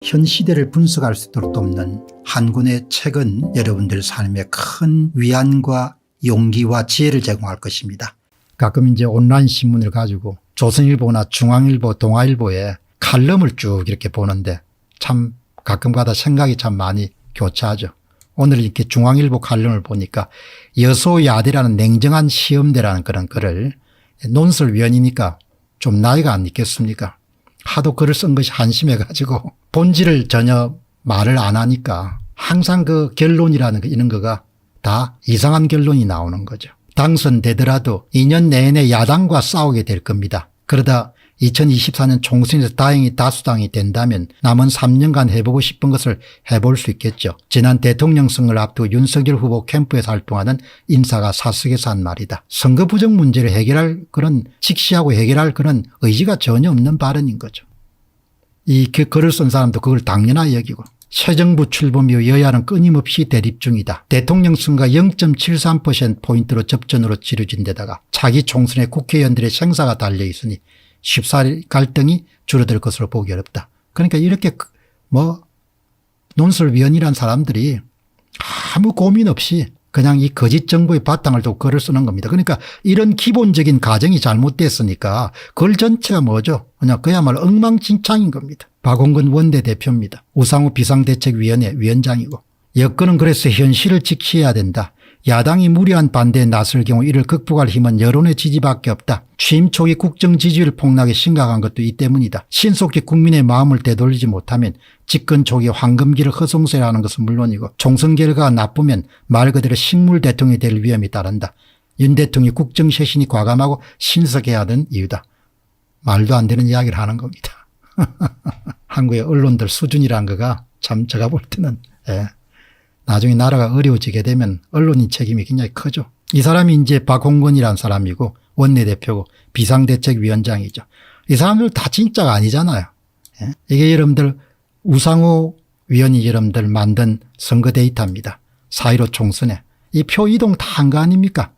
현 시대를 분석할 수 있도록 돕는 한 권의 책은 여러분들 삶에 큰 위안과 용기와 지혜를 제공할 것입니다. 가끔 이제 온라인 신문을 가지고 조선일보나 중앙일보, 동아일보에 칼럼을 쭉 이렇게 보는데 참 가끔가다 생각이 참 많이 교차하죠. 오늘 이렇게 중앙일보 칼럼을 보니까 여소야대라는 냉정한 시험대라는 그런 글을 논설위원이니까 좀 나이가 안 있겠습니까? 하도 글을 쓴 것이 한심해 가지고 본질을 전혀 말을 안 하니까 항상 그 결론이라는 거 이런 거가 다 이상한 결론이 나오는 거죠. 당선되더라도 2년 내내 야당과 싸우게 될 겁니다. 그러다 2024년 총선에서 다행히 다수당이 된다면 남은 3년간 해보고 싶은 것을 해볼 수 있겠죠. 지난 대통령 선거를 앞두고 윤석열 후보 캠프에서 활동하는 인사가 사석에서 한 말이다. 선거 부정 문제를 해결할 그런 직시하고 해결할 그런 의지가 전혀 없는 발언인 거죠. 이 글을 쓴 사람도 그걸 당연하게 여기고 새 정부 출범 이후 여야는 끊임없이 대립 중이다. 대통령 선거가 0.73%포인트로 접전으로 치러진 데다가 차기 총선에 국회의원들의 생사가 달려있으니 쉽사리 갈등이 줄어들 것으로 보기 어렵다. 그러니까 이렇게 논설위원이란 사람들이 아무 고민 없이 그냥 이 거짓 정보의 바탕을 두고 글을 쓰는 겁니다. 그러니까 이런 기본적인 가정이 잘못됐으니까 글 전체가 뭐죠? 그냥 그야말로 엉망진창인 겁니다. 박홍근 원내대표입니다. 우상호 비상대책위원회 위원장이고 여건은 그래서 현실을 지켜야 된다. 야당이 무리한 반대에 나설 경우 이를 극복할 힘은 여론의 지지밖에 없다. 취임 초기 국정 지지율 폭락이 심각한 것도 이 때문이다. 신속히 국민의 마음을 되돌리지 못하면 집권 초기 황금기를 허송세라는 것은 물론이고 총선 결과가 나쁘면 말 그대로 식물 대통령이 될 위험이 따른다. 윤 대통령이 국정 쇄신이 과감하고 신속해야 하는 이유다. 말도 안 되는 이야기를 하는 겁니다. 한국의 언론들 수준이란 거가 참 제가 볼 때는 나중에 나라가 어려워지게 되면 언론인 책임이 굉장히 크죠. 이 사람이 이제 박홍근이라는 사람이고 원내대표고 비상대책위원장이죠. 이 사람들 다 진짜가 아니잖아요. 이게 여러분들 우상호 위원이 여러분들 만든 선거 데이터입니다. 4.15 총선에 이 표 이동 다 한 거 아닙니까?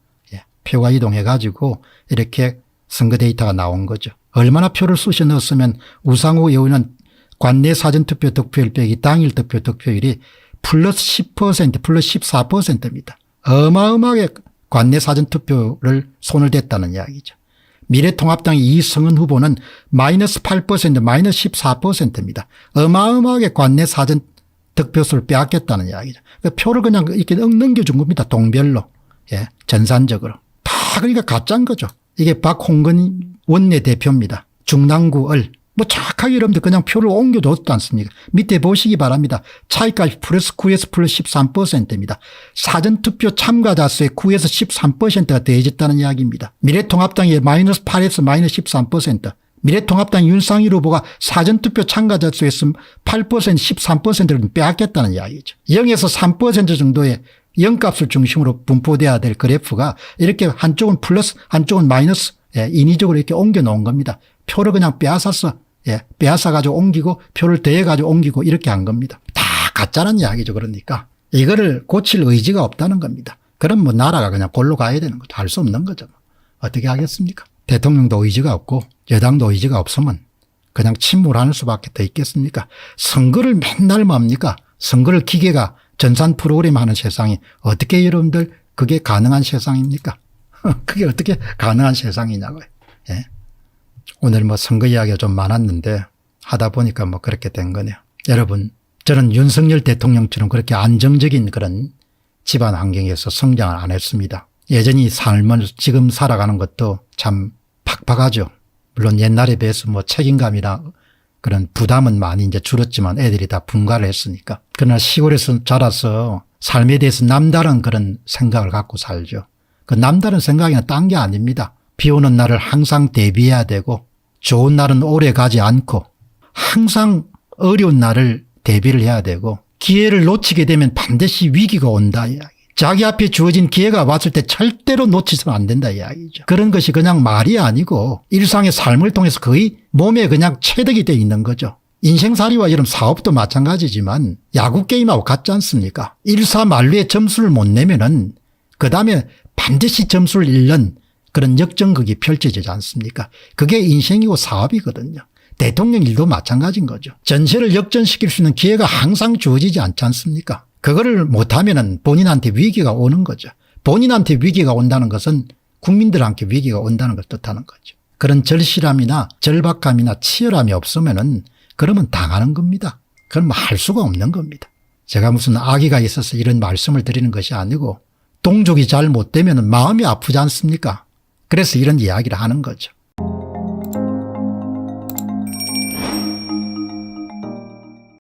표가 이동해 가지고 이렇게 선거 데이터가 나온 거죠. 얼마나 표를 쑤셔 넣었으면 우상호 의원은 관내 사전투표 득표율 빼기 당일 투표 득표율이 플러스 10% 플러스 14%입니다. 어마어마하게 관내 사전투표를 손을 댔다는 이야기죠. 미래통합당의 이성은 후보는 마이너스 8% 마이너스 14%입니다. 어마어마하게 관내 사전 득표수를 빼앗겼다는 이야기죠. 표를 그냥 이렇게 넘겨준 겁니다. 동별로. 전산적으로. 다 그러니까 가짜인 거죠. 이게 박홍근 원내대표입니다. 중랑구을. 정확하게 여러분들 그냥 표를 옮겨줬지 않습니까? 밑에 보시기 바랍니다. 차이값이 플러스 9에서 플러스 13%입니다. 사전투표 참가자 수의 9에서 13%가 더해졌다는 이야기입니다. 미래통합당이 마이너스 8에서 마이너스 13%. 미래통합당 윤상일 후보가 사전투표 참가자 수에서 8% 13%를 빼앗겼다는 이야기죠. 0에서 3% 정도의 0값을 중심으로 분포돼야 될 그래프가 이렇게 한쪽은 플러스 한쪽은 마이너스 인위적으로 이렇게 옮겨 놓은 겁니다. 표를 그냥 빼앗았어. 빼앗아 가지고 옮기고 표를 더해 가지고 옮기고 이렇게 한 겁니다. 다 가짜란 이야기죠. 그러니까 이거를 고칠 의지가 없다는 겁니다. 그럼 나라가 그냥 골로 가야 되는 거죠. 할 수 없는 거죠. 어떻게 하겠습니까? 대통령도 의지가 없고 여당도 의지가 없으면 그냥 침몰하는 수밖에 더 있겠습니까? 선거를 맨날 뭡니까? 선거를 기계가 전산 프로그램 하는 세상이 어떻게 여러분들 그게 가능한 세상입니까? 그게 어떻게 가능한 세상이냐고요. 오늘 선거 이야기가 좀 많았는데 하다 보니까 그렇게 된 거네요. 여러분, 저는 윤석열 대통령처럼 그렇게 안정적인 그런 집안 환경에서 성장을 안 했습니다. 여전히 삶을 지금 살아가는 것도 참 팍팍하죠. 물론 옛날에 비해서 책임감이나 그런 부담은 많이 이제 줄었지만 애들이 다 분가를 했으니까. 그러나 시골에서 자라서 삶에 대해서 남다른 그런 생각을 갖고 살죠. 그 남다른 생각이나 딴 게 아닙니다. 비 오는 날을 항상 대비해야 되고 좋은 날은 오래 가지 않고 항상 어려운 날을 대비를 해야 되고 기회를 놓치게 되면 반드시 위기가 온다 이야기. 자기 앞에 주어진 기회가 왔을 때 절대로 놓치서는 안 된다 이야기죠. 그런 것이 그냥 말이 아니고 일상의 삶을 통해서 거의 몸에 그냥 체득이 되어 있는 거죠. 인생살이와 이런 사업도 마찬가지지만 야구 게임하고 같지 않습니까? 1사 만루에 점수를 못 내면은 그 다음에 반드시 점수를 잃는 그런 역전극이 펼쳐지지 않습니까? 그게 인생이고 사업이거든요. 대통령 일도 마찬가지인 거죠. 전세를 역전시킬 수 있는 기회가 항상 주어지지 않지 않습니까? 그거를 못하면은 본인한테 위기가 오는 거죠. 본인한테 위기가 온다는 것은 국민들한테 위기가 온다는 걸 뜻하는 거죠. 그런 절실함이나 절박함이나 치열함이 없으면은 그러면 당하는 겁니다. 그럼 할 수가 없는 겁니다. 제가 무슨 악의가 있어서 이런 말씀을 드리는 것이 아니고 동족이 잘못되면 마음이 아프지 않습니까? 그래서 이런 이야기를 하는 거죠.